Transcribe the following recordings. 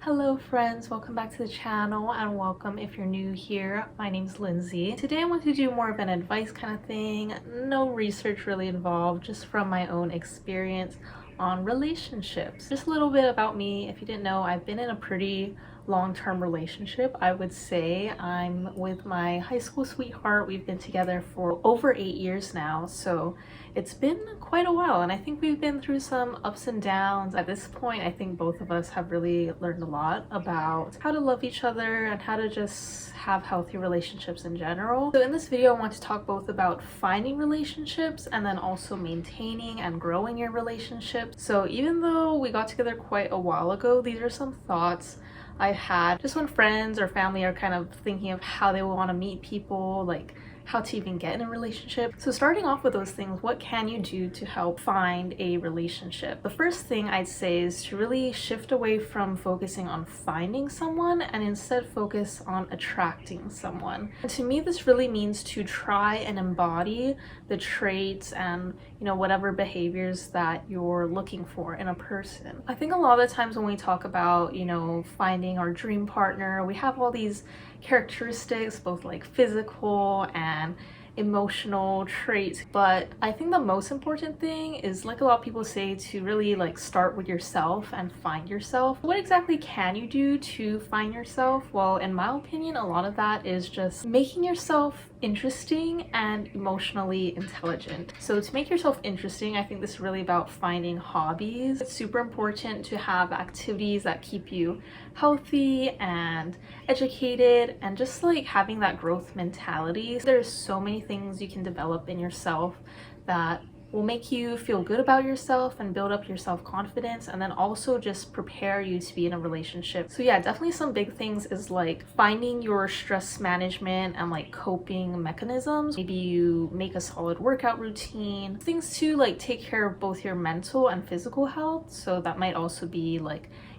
Hello friends, welcome back to the channel and welcome if you're new here. My name's Lindsay. Today I want to do more of an advice kind of thing. No research really involved, just from my own experience on relationships. Just a little bit about me. If you didn't know, I've been in a pretty long-term relationship. I would say I'm with my high school sweetheart. We've been together for over 8 years now, so it's been quite a while, and I think we've been through some ups and downs. At this point, I think both of us have really learned a lot about how to love each other and how to just have healthy relationships in general. So in this video, I want to talk both about finding relationships and then also maintaining and growing your relationships. So even though we got together quite a while ago, these are some thoughts I had just when friends or family are kind of thinking of how they want to meet people, like how to even get in a relationship. So starting off with those things, what can you do to help find a relationship? The first thing I'd say is to really shift away from focusing on finding someone and instead focus on attracting someone. And to me, this really means to try and embody the traits and whatever behaviors that you're looking for in a person. I think a lot of the times when we talk about finding our dream partner, we have all these characteristics, both like physical and emotional traits, but I think the most important thing is, like a lot of people say, to really start with yourself and find yourself. What exactly can you do to find yourself? Well, in my opinion, a lot of that is just making yourself interesting and emotionally intelligent. So to make yourself interesting, I think this is really about finding hobbies. It's super important to have activities that keep you healthy and educated and just having that growth mentality. There's so many things you can develop in yourself that will make you feel good about yourself and build up your self-confidence, and then also just prepare you to be in a relationship. So yeah, definitely some big things is finding your stress management and coping mechanisms. Maybe you make a solid workout routine, things to take care of both your mental and physical health. So that might also be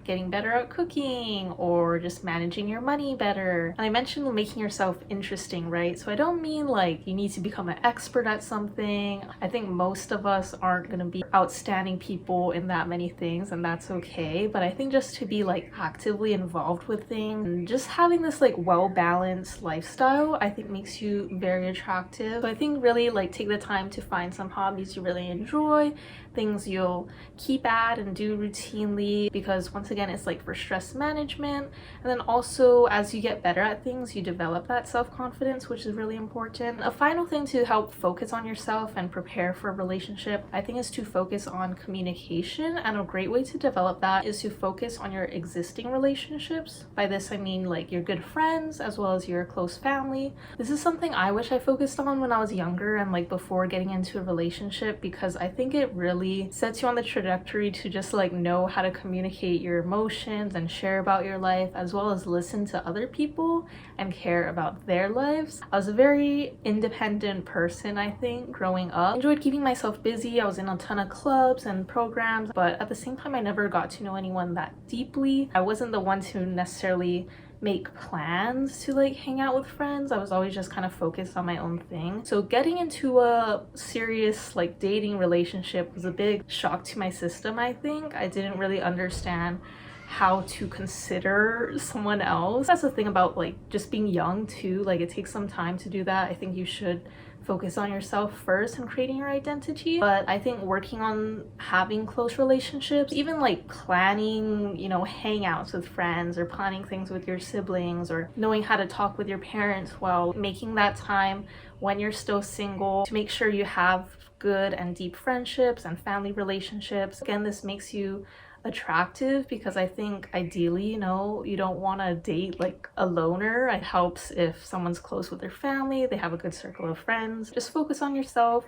getting better at cooking or just managing your money better. And I mentioned making yourself interesting, right? So I don't mean you need to become an expert at something. I think most of us aren't gonna be outstanding people in that many things, and that's okay. But I think just to be actively involved with things and just having this well-balanced lifestyle, I think makes you very attractive. So I think really take the time to find some hobbies you really enjoy, things you'll keep at and do routinely, because once again, it's for stress management. And then also, as you get better at things, you develop that self-confidence, which is really important. A final thing to help focus on yourself and prepare for a relationship, I think, is to focus on communication. And a great way to develop that is to focus on your existing relationships. By this I mean your good friends as well as your close family. This is something I wish I focused on when I was younger and before getting into a relationship, because I think it really sets you on the trajectory to just know how to communicate your emotions and share about your life, as well as listen to other people and care about their lives. I was a very independent person, I think, growing up. I enjoyed keeping myself busy. I was in a ton of clubs and programs, but at the same time, I never got to know anyone that deeply. I wasn't the one to necessarily make plans to hang out with friends. I was always just kind of focused on my own thing. So getting into a serious dating relationship was a big shock to my system. I think I didn't really understand how to consider someone else. That's the thing about just being young too. It takes some time to do that. I think you should focus on yourself first and creating your identity. But I think working on having close relationships, even planning, hangouts with friends or planning things with your siblings, or knowing how to talk with your parents while making that time when you're still single to make sure you have good and deep friendships and family relationships. Again, this makes you attractive, because I think ideally, you don't want to date a loner. It helps if someone's close with their family, they have a good circle of friends. Just focus on yourself,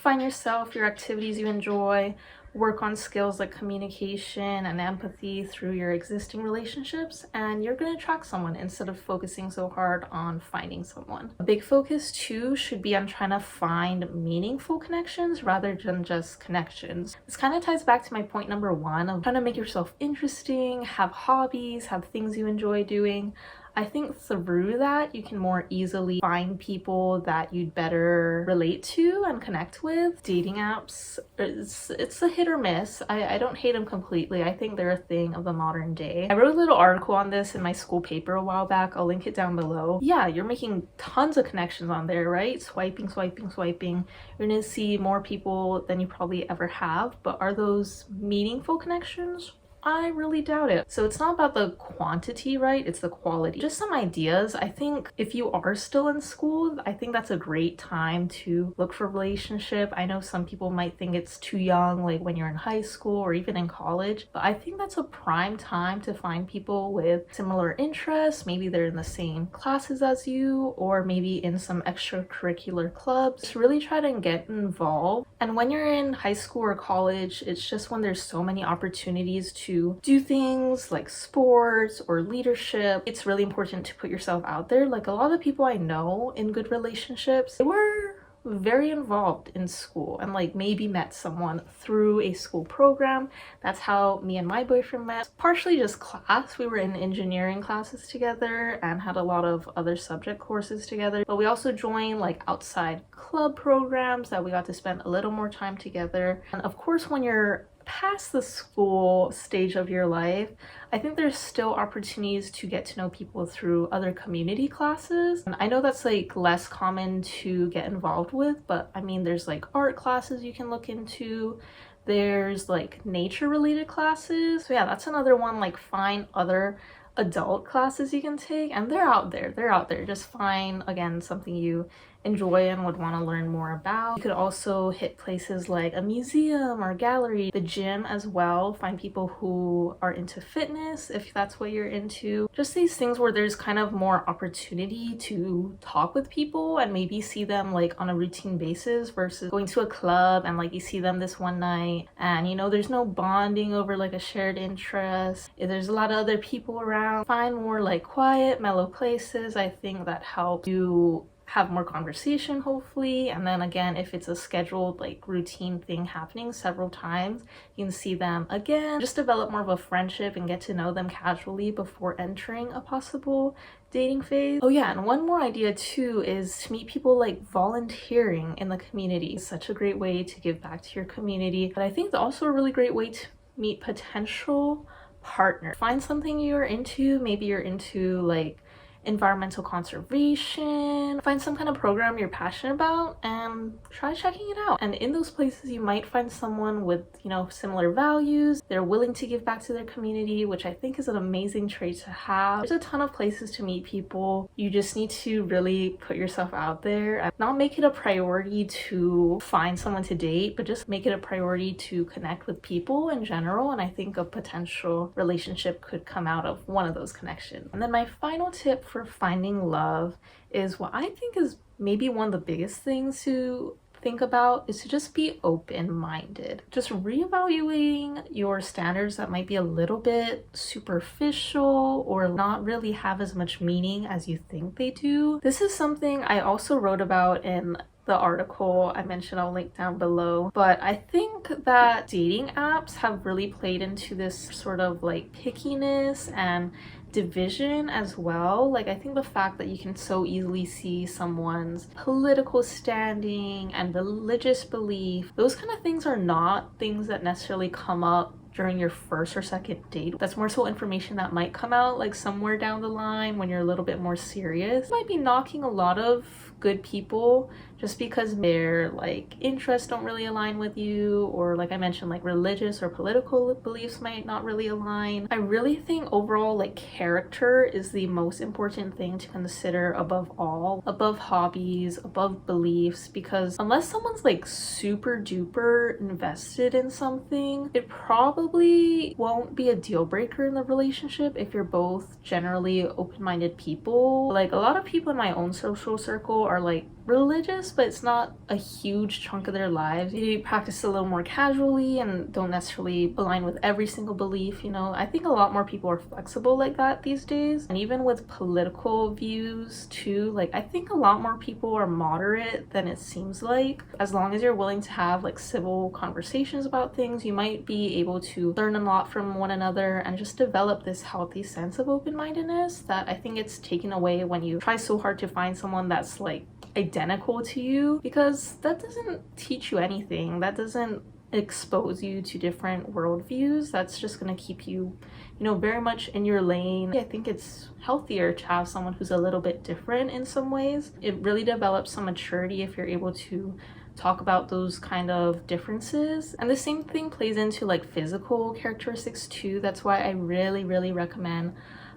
find yourself, your activities you enjoy, work on skills like communication and empathy through your existing relationships, and you're going to attract someone instead of focusing so hard on finding someone. A big focus too should be on trying to find meaningful connections rather than just connections. This kind of ties back to my point number one of trying to make yourself interesting, have hobbies, have things you enjoy doing. I think through that you can more easily find people that you'd better relate to and connect with. Dating apps, it's a hit or miss. I don't hate them completely. I think they're a thing of the modern day. I wrote a little article on this in my school paper a while back. I'll link it down below. Yeah, you're making tons of connections on there, right? Swiping, swiping, swiping. You're gonna see more people than you probably ever have, but are those meaningful connections? I really doubt it. So it's not about the quantity, right? It's the quality. Just some ideas. I think if you are still in school, I think that's a great time to look for a relationship. I know some people might think it's too young, like when you're in high school or even in college, but I think that's a prime time to find people with similar interests. Maybe they're in the same classes as you, or maybe in some extracurricular clubs. Just really try to get involved. And when you're in high school or college, it's just when there's so many opportunities to do things like sports or leadership, it's really important to put yourself out there. Like a lot of people I know in good relationships, they were very involved in school and like maybe met someone through a school program. That's how me and my boyfriend met. Partially just class. We were in engineering classes together and had a lot of other subject courses together, but we also joined like outside club programs that we got to spend a little more time together. And of course, when you're past the school stage of your life, I think there's still opportunities to get to know people through other community classes. And I know that's like less common to get involved with, but I mean, there's like art classes you can look into. There's like nature related classes. So yeah, that's another one. Like find other adult classes you can take, and they're out there. Just find, again, something you enjoy and would want to learn more about. You could also hit places like a museum or gallery, the gym as well. Find people who are into fitness if that's what you're into. Just these things where there's kind of more opportunity to talk with people and maybe see them like on a routine basis versus going to a club and like you see them this one night and you know there's no bonding over like a shared interest. If there's a lot of other people around, find more like quiet, mellow places. I think that helps you have more conversation, hopefully. And then again, if it's a scheduled like routine thing happening several times, you can see them again, just develop more of a friendship and get to know them casually before entering a possible dating phase. Oh yeah, and one more idea too is to meet people like volunteering in the community. It's such a great way to give back to your community, but I think it's also a really great way to meet potential partner. Find something you're into. Maybe you're into like environmental conservation. Find some kind of program you're passionate about and try checking it out. And in those places you might find someone with, you know, similar values. They're willing to give back to their community, which I think is an amazing trait to have. There's a ton of places to meet people. You just need to really put yourself out there and not make it a priority to find someone to date, but just make it a priority to connect with people in general. And I think a potential relationship could come out of one of those connections. And then my final tip for finding love is what I think is maybe one of the biggest things to think about is to just be open-minded. Just reevaluating your standards that might be a little bit superficial or not really have as much meaning as you think they do. This is something I also wrote about in the article I mentioned. I'll link down below, but I think that dating apps have really played into this sort of like pickiness and division as well. Like I think the fact that you can so easily see someone's political standing and religious belief, those kind of things are not things that necessarily come up during your first or second date. That's more so information that might come out like somewhere down the line when you're a little bit more serious. You might be knocking a lot of good people just because their like interests don't really align with you, or like I mentioned, like religious or political beliefs might not really align. I really think overall like character is the most important thing to consider above all, above hobbies, above beliefs, because unless someone's like super duper invested in something, it probably won't be a deal breaker in the relationship if you're both generally open-minded people. Like a lot of people in my own social circle are like religious, but it's not a huge chunk of their lives. They practice a little more casually and don't necessarily align with every single belief, you know. I think a lot more people are flexible like that these days. And even with political views too, like I think a lot more people are moderate than it seems like. As long as you're willing to have like civil conversations about things, you might be able to learn a lot from one another and just develop this healthy sense of open-mindedness that I think it's taken away when you try so hard to find someone that's like identical to you, because that doesn't teach you anything. That doesn't expose you to different worldviews. That's just going to keep you, you know, very much in your lane. I think it's healthier to have someone who's a little bit different in some ways. It really develops some maturity if you're able to talk about those kind of differences. And the same thing plays into like physical characteristics too. That's why I really recommend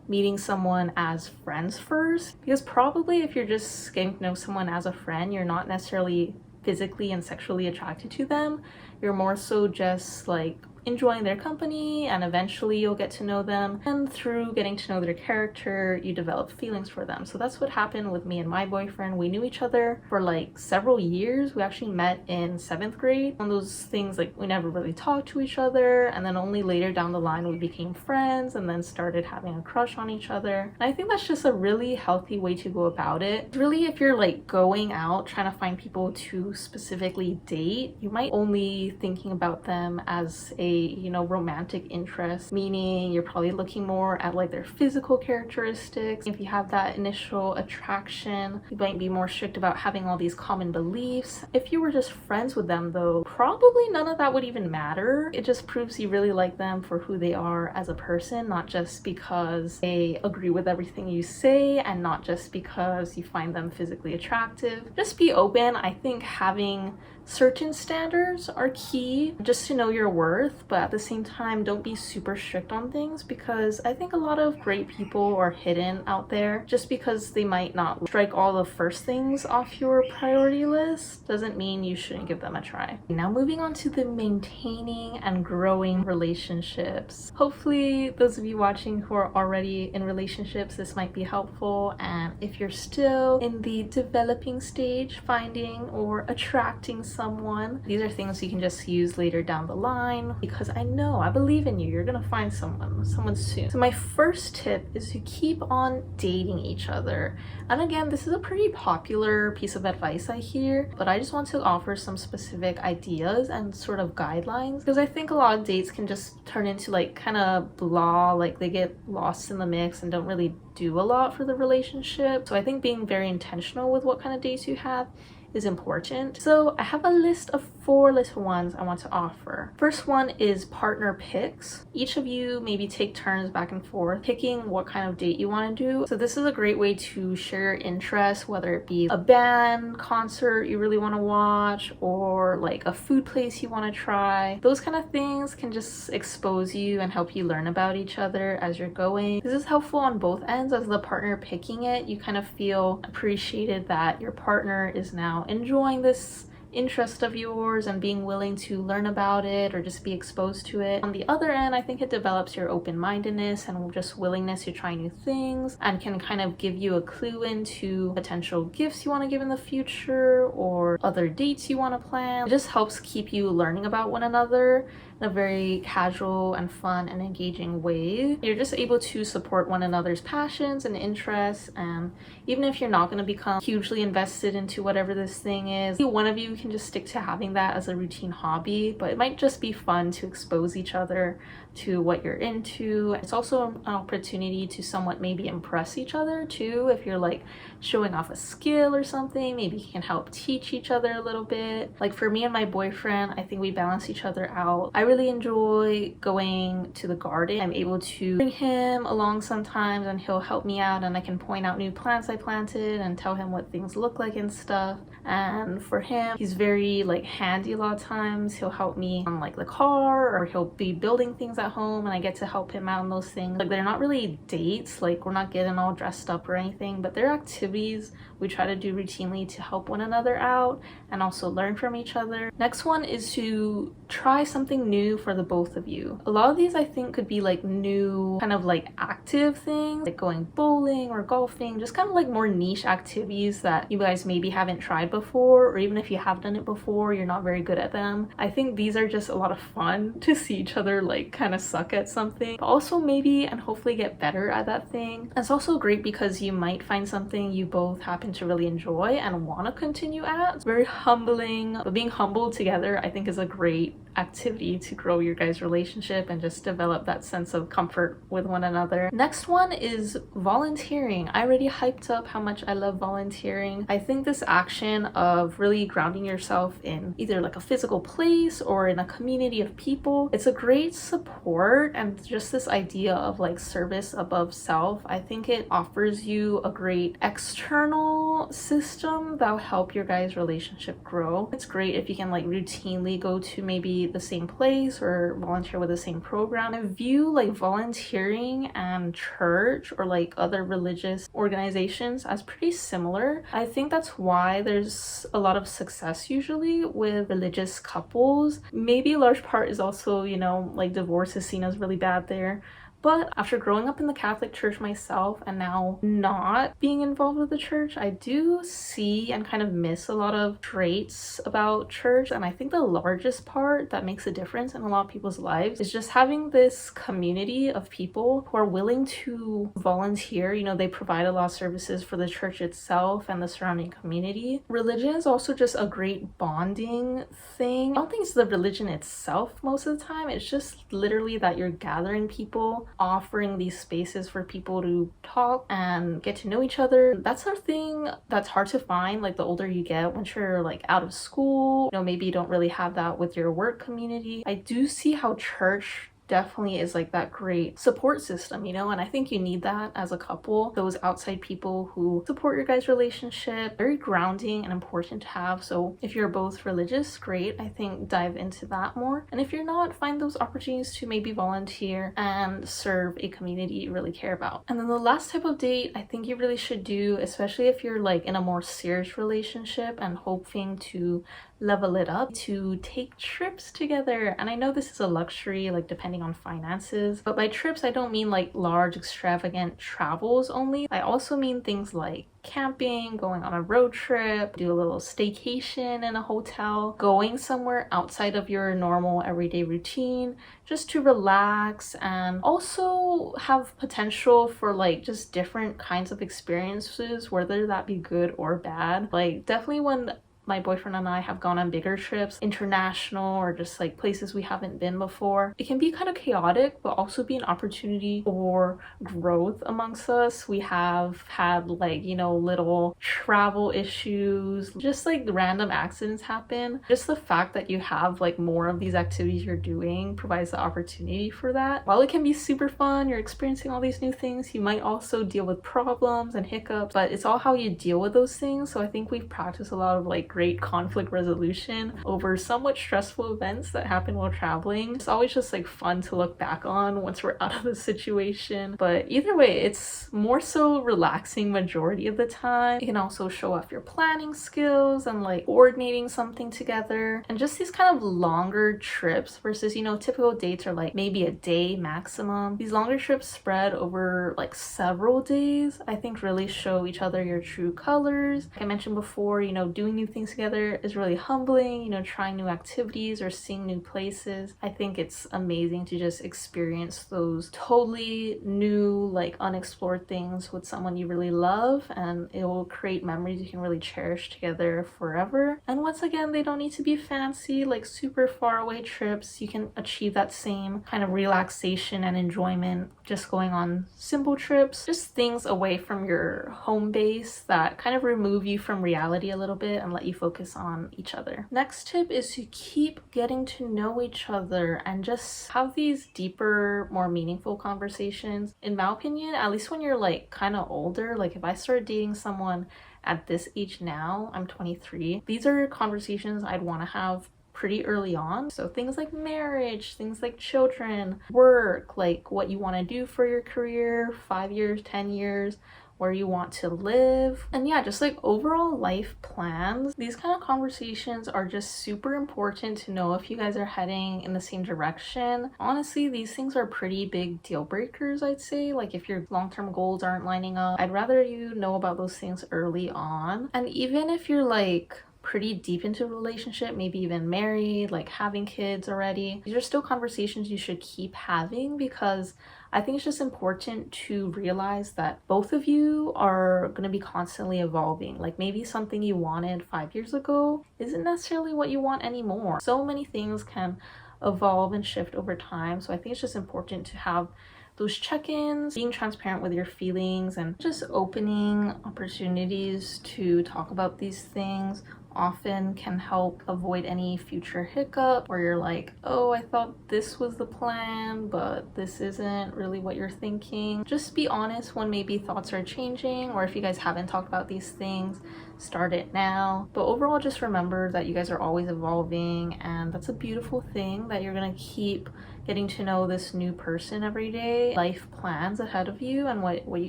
meeting someone as friends first, because probably if you're just getting to know someone as a friend, you're not necessarily physically and sexually attracted to them. You're more so just like enjoying their company, and eventually you'll get to know them, and through getting to know their character you develop feelings for them. So that's what happened with me and my boyfriend. We knew each other for like several years. We actually met in 7th grade. One of those things, like, we never really talked to each other, and then only later down the line we became friends and then started having a crush on each other. And I think that's just a really healthy way to go about it. Really, if you're like going out trying to find people to specifically date, you might only thinking about them as a, you know, romantic interest, meaning you're probably looking more at like their physical characteristics. If you have that initial attraction, you might be more strict about having all these common beliefs. If you were just friends with them though, probably none of that would even matter. It just proves you really like them for who they are as a person, not just because they agree with everything you say and not just because you find them physically attractive. Just be open. I think having certain standards are key just to know your worth, but at the same time don't be super strict on things, because I think a lot of great people are hidden out there. Just because they might not strike all the first things off your priority list doesn't mean you shouldn't give them a try. Now moving on to the maintaining and growing relationships. Hopefully those of you watching who are already in relationships, this might be helpful, and if you're still in the developing stage, finding or attracting someone, these are things you can just use later down the line, because I believe in you. You're gonna find someone soon. So my first tip is to keep on dating each other. And again, this is a pretty popular piece of advice I hear, but I just want to offer some specific ideas and sort of guidelines, because I think a lot of dates can just turn into like kind of blah, like they get lost in the mix and don't really do a lot for the relationship. So I think being very intentional with what kind of dates you have is important. So I have a list of 4 little ones I want to offer. First one is partner picks. Each of you maybe take turns back and forth picking what kind of date you want to do. So this is a great way to share your interests, whether it be a band concert you really want to watch or like a food place you want to try. Those kind of things can just expose you and help you learn about each other as you're going. This is helpful on both ends. As the partner picking it, you kind of feel appreciated that your partner is now enjoying this interest of yours and being willing to learn about it or just be exposed to it. On the other end, I think it develops your open-mindedness and just willingness to try new things, and can kind of give you a clue into potential gifts you want to give in the future or other dates you want to plan. It just helps keep you learning about one another in a very casual and fun and engaging way. You're just able to support one another's passions and interests, and even if you're not going to become hugely invested into whatever this thing is, one of you can just stick to having that as a routine hobby. But it might just be fun to expose each other to what you're into. It's also an opportunity to somewhat maybe impress each other too. If you're like showing off a skill or something, maybe you can help teach each other a little bit. Like for me and my boyfriend, I think we balance each other out. I really enjoy going to the garden. I'm able to bring him along sometimes and he'll help me out, and I can point out new plants I planted and tell him what things look like and stuff. And for him, he's very like handy a lot of times. He'll help me on like the car, or he'll be building things at home and I get to help him out on those things. Like they're not really dates, like we're not getting all dressed up or anything, but they're activities we try to do routinely to help one another out and also learn from each other. Next one is to try something new for the both of you. A lot of these I think could be like new kind of like active things, like going bowling or golfing, just kind of like more niche activities that you guys maybe haven't tried before, or even if you have done it before, you're not very good at them. I think these are just a lot of fun to see each other like kind of suck at something, but also maybe and hopefully get better at that thing. It's also great because you might find something you both happen to really enjoy and want to continue at. It's very humbling, but being humbled together I think is a great activity to grow your guys' relationship and just develop that sense of comfort with one another. Next one is volunteering. I already hyped up how much I love volunteering. I think this action of really grounding yourself in either like a physical place or in a community of people, it's a great support, and just this idea of like service above self, I think it offers you a great external system that'll help your guys' relationship grow. It's great if you can like routinely go to maybe the same place or volunteer with the same program. I view like volunteering and church or like other religious organizations as pretty similar. I think that's why there's a lot of success usually with religious couples. Maybe a large part is also, you know, like divorce is seen as really bad there. But after growing up in the Catholic Church myself and now not being involved with the church, I do see and kind of miss a lot of traits about church. And I think the largest part that makes a difference in a lot of people's lives is just having this community of people who are willing to volunteer. You know, they provide a lot of services for the church itself and the surrounding community. Religion is also just a great bonding thing. I don't think it's the religion itself most of the time. It's just literally that you're gathering people, offering these spaces for people to talk and get to know each other. That's a thing that's hard to find like the older you get. Once you're like out of school, you know, maybe you don't really have that with your work community. I do see how church definitely is like that great support system, you know, and I think you need that as a couple. Those outside people who support your guys' relationship, very grounding and important to have. So if you're both religious, great. I think dive into that more. And if you're not, find those opportunities to maybe volunteer and serve a community you really care about. And then the last type of date I think you really should do, especially if you're like in a more serious relationship and hoping to level it up, to take trips together. And I know this is a luxury, like depending on finances, but by trips I don't mean like large extravagant travels only. I also mean things like camping, going on a road trip, do a little staycation in a hotel, going somewhere outside of your normal everyday routine just to relax and also have potential for like just different kinds of experiences, whether that be good or bad. Like definitely when my boyfriend and I have gone on bigger trips, international or just like places we haven't been before, it can be kind of chaotic, but also be an opportunity for growth amongst us. We have had like, you know, little travel issues, just like random accidents happen. Just the fact that you have like more of these activities you're doing provides the opportunity for that. While it can be super fun, you're experiencing all these new things, you might also deal with problems and hiccups, but it's all how you deal with those things. So I think we've practiced a lot of like great conflict resolution over somewhat stressful events that happen while traveling. It's always just like fun to look back on once we're out of the situation. But either way, it's more so relaxing majority of the time. You can also show off your planning skills and like coordinating something together. And just these kind of longer trips versus, you know, typical dates are like maybe a day maximum. These longer trips spread over like several days, I think really show each other your true colors. Like I mentioned before, you know, doing new things together is really humbling, you know, trying new activities or seeing new places. I think it's amazing to just experience those totally new, like unexplored things with someone you really love, and it will create memories you can really cherish together forever. And once again, they don't need to be fancy, like super far away trips. You can achieve that same kind of relaxation and enjoyment just going on simple trips, just things away from your home base that kind of remove you from reality a little bit and let you focus on each other. Next tip is to keep getting to know each other and just have these deeper, more meaningful conversations. In my opinion, at least when you're like kind of older, like if I started dating someone at this age now, I'm 23, these are conversations I'd want to have pretty early on. So things like marriage, things like children, work, like what you want to do for your career, 5 years, 10 years, where you want to live, and yeah, just like overall life plans. These kind of conversations are just super important to know if you guys are heading in the same direction. Honestly, these things are pretty big deal breakers, I'd say. Like if your long-term goals aren't lining up, I'd rather you know about those things early on. And even if you're like pretty deep into a relationship, maybe even married, like having kids already, these are still conversations you should keep having, because I think it's just important to realize that both of you are going to be constantly evolving. Like maybe something you wanted 5 years ago isn't necessarily what you want anymore. So many things can evolve and shift over time. So I think it's just important to have those check-ins, being transparent with your feelings, and just opening opportunities to talk about these things often can help avoid any future hiccup where you're like, oh, I thought this was the plan, but this isn't really what you're thinking. Just be honest when maybe thoughts are changing, or if you guys haven't talked about these things, start it now. But overall, just remember that you guys are always evolving, and that's a beautiful thing that you're gonna keep getting to know this new person every day, life plans ahead of you, and what you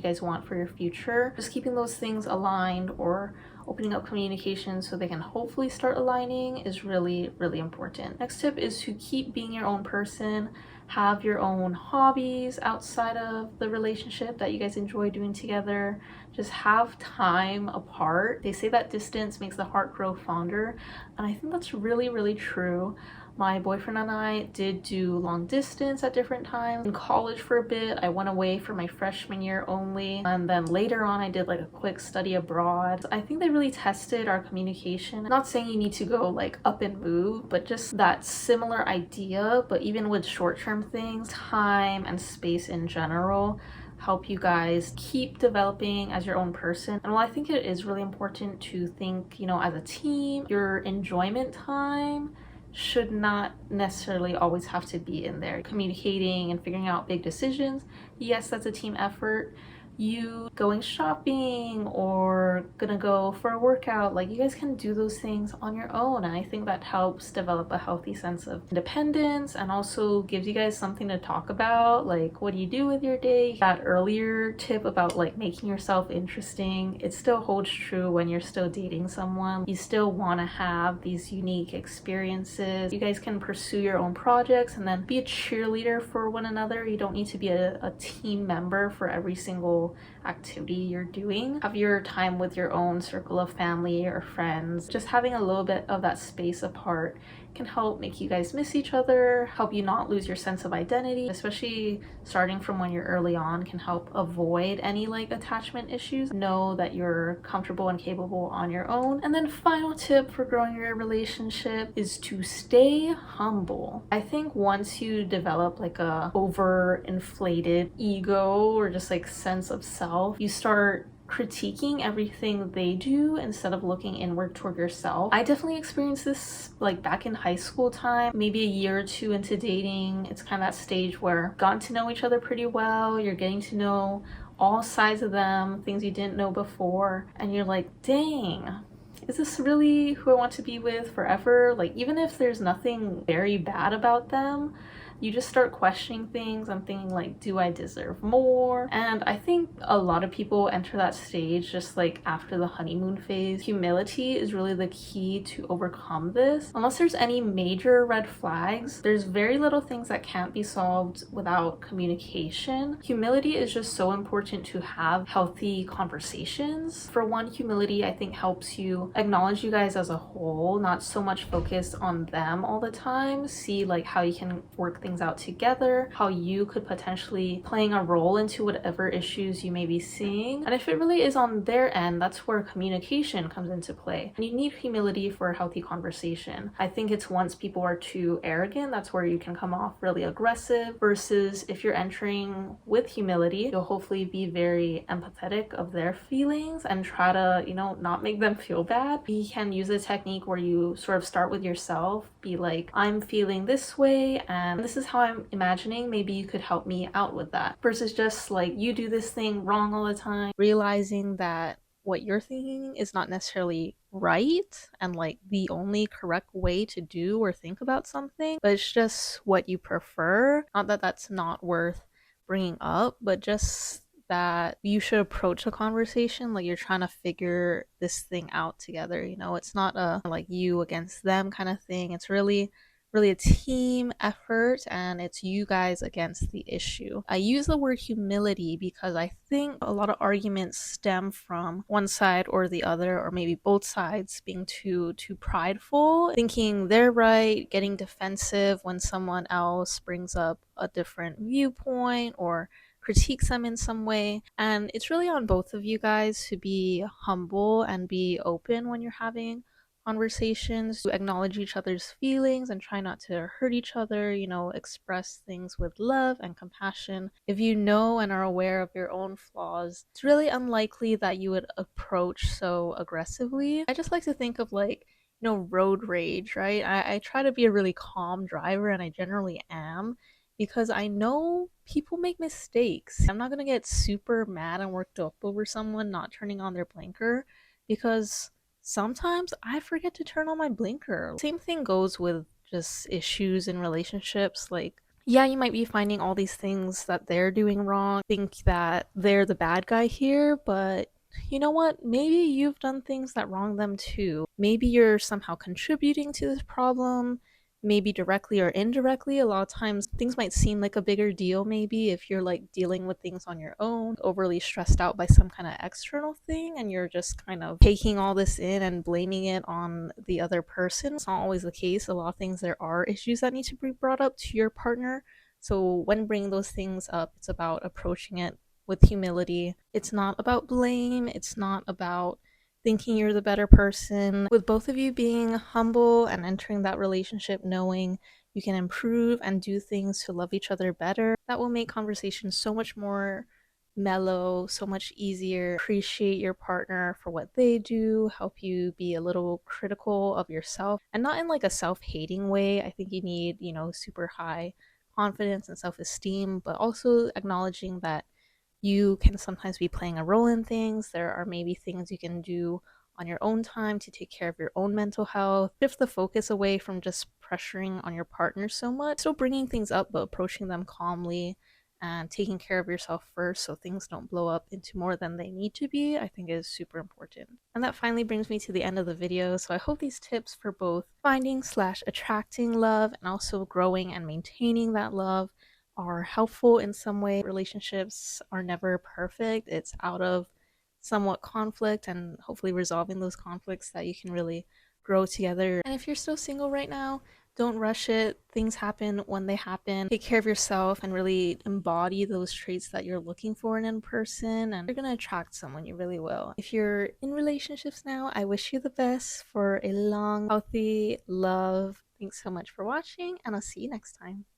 guys want for your future. Just keeping those things aligned or opening up communication so they can hopefully start aligning is really, really important. Next tip is to keep being your own person. Have your own hobbies outside of the relationship that you guys enjoy doing together. Just have time apart. They say that distance makes the heart grow fonder, and I think that's really, really true. My boyfriend and I did do long distance at different times. In college for a bit, I went away for my freshman year only, and then later on I did like a quick study abroad. I think they really tested our communication. I'm not saying you need to go like up and move, but just that similar idea, but even with short-term things, time and space in general help you guys keep developing as your own person. And while I think it is really important to think, as a team, your enjoyment time should not necessarily always have to be in there. Communicating and figuring out big decisions, yes, that's a team effort. You going shopping or gonna go for a workout, like you guys can do those things on your own, and I think that helps develop a healthy sense of independence and also gives you guys something to talk about, like what do you do with your day. That earlier tip about like making yourself interesting, it still holds true when you're still dating someone. You still want to have these unique experiences. You guys can pursue your own projects and then be a cheerleader for one another. You don't need to be a team member for every single activity you're doing. Have your time with your own circle of family or friends. Just having a little bit of that space apart can help make you guys miss each other, help you not lose your sense of identity, especially starting from when you're early on can help avoid any like attachment issues. Know that you're comfortable and capable on your own. And then final tip for growing your relationship is to stay humble. I think once you develop like a overinflated ego or just like sense of self, you start critiquing everything they do instead of looking inward toward yourself. I definitely experienced this like back in high school time, maybe a year or two into dating. It's kind of that stage where gotten to know each other pretty well, you're getting to know all sides of them, things you didn't know before, and you're like, dang, is this really who I want to be with forever? Like, even if there's nothing very bad about them, you just start questioning things and thinking like, do I deserve more? And I think a lot of people enter that stage just like after the honeymoon phase. Humility is really the key to overcome this. Unless there's any major red flags, there's very little things that can't be solved without communication. Humility is just so important to have healthy conversations. For one, humility I think helps you acknowledge you guys as a whole, not so much focus on them all the time. See like how you can work things out together, how you could potentially playing a role into whatever issues you may be seeing. And if it really is on their end, that's where communication comes into play. And you need humility for a healthy conversation. I think it's once people are too arrogant, that's where you can come off really aggressive, versus if you're entering with humility, you'll hopefully be very empathetic of their feelings and try to, not make them feel bad. You can use a technique where you sort of start with yourself, be like, I'm feeling this way and this is how I'm imagining maybe you could help me out with that, versus just like you do this thing wrong all the time, realizing that what you're thinking is not necessarily right and like the only correct way to do or think about something, but it's just what you prefer. Not that that's not worth bringing up, but just that you should approach a conversation like you're trying to figure this thing out together. It's not a like you against them kind of thing. It's really a team effort, and it's you guys against the issue. I use the word humility because I think a lot of arguments stem from one side or the other, or maybe both sides being too prideful, thinking they're right, getting defensive when someone else brings up a different viewpoint or critiques them in some way. And it's really on both of you guys to be humble and be open when you're having conversations, to acknowledge each other's feelings and try not to hurt each other, express things with love and compassion. If you know and are aware of your own flaws, it's really unlikely that you would approach so aggressively. I just like to think of like, road rage, right? I try to be a really calm driver, and I generally am because I know people make mistakes. I'm not gonna get super mad and worked up over someone not turning on their blinker because sometimes I forget to turn on my blinker. Same thing goes with just issues in relationships. Like, yeah, you might be finding all these things that they're doing wrong, think that they're the bad guy here, but you know what? Maybe you've done things that wrong them too. Maybe you're somehow contributing to this problem, maybe directly or indirectly. A lot of times things might seem like a bigger deal, maybe if you're like dealing with things on your own, overly stressed out by some kind of external thing, and you're just kind of taking all this in and blaming it on the other person. It's not always the case. A lot of things, there are issues that need to be brought up to your partner. So when bringing those things up, it's about approaching it with humility. It's not about blame. It's not about thinking you're the better person. With both of you being humble and entering that relationship knowing you can improve and do things to love each other better, that will make conversations so much more mellow, so much easier. Appreciate your partner for what they do, help you be a little critical of yourself, and not in like a self-hating way. I think you need, super high confidence and self-esteem, but also acknowledging that you can sometimes be playing a role in things. There are maybe things you can do on your own time to take care of your own mental health. Shift the focus away from just pressuring on your partner so much. Still bringing things up, but approaching them calmly and taking care of yourself first so things don't blow up into more than they need to be, I think is super important. And that finally brings me to the end of the video. So I hope these tips for both finding slash attracting love and also growing and maintaining that love are helpful in some way. Relationships are never perfect. It's out of somewhat conflict and hopefully resolving those conflicts that you can really grow together. And if you're still single right now, don't rush it. Things happen when they happen. Take care of yourself and really embody those traits that you're looking for in a person, and you're gonna attract someone, you really will. If you're in relationships now, I wish you the best for a long, healthy love. Thanks so much for watching, and I'll see you next time.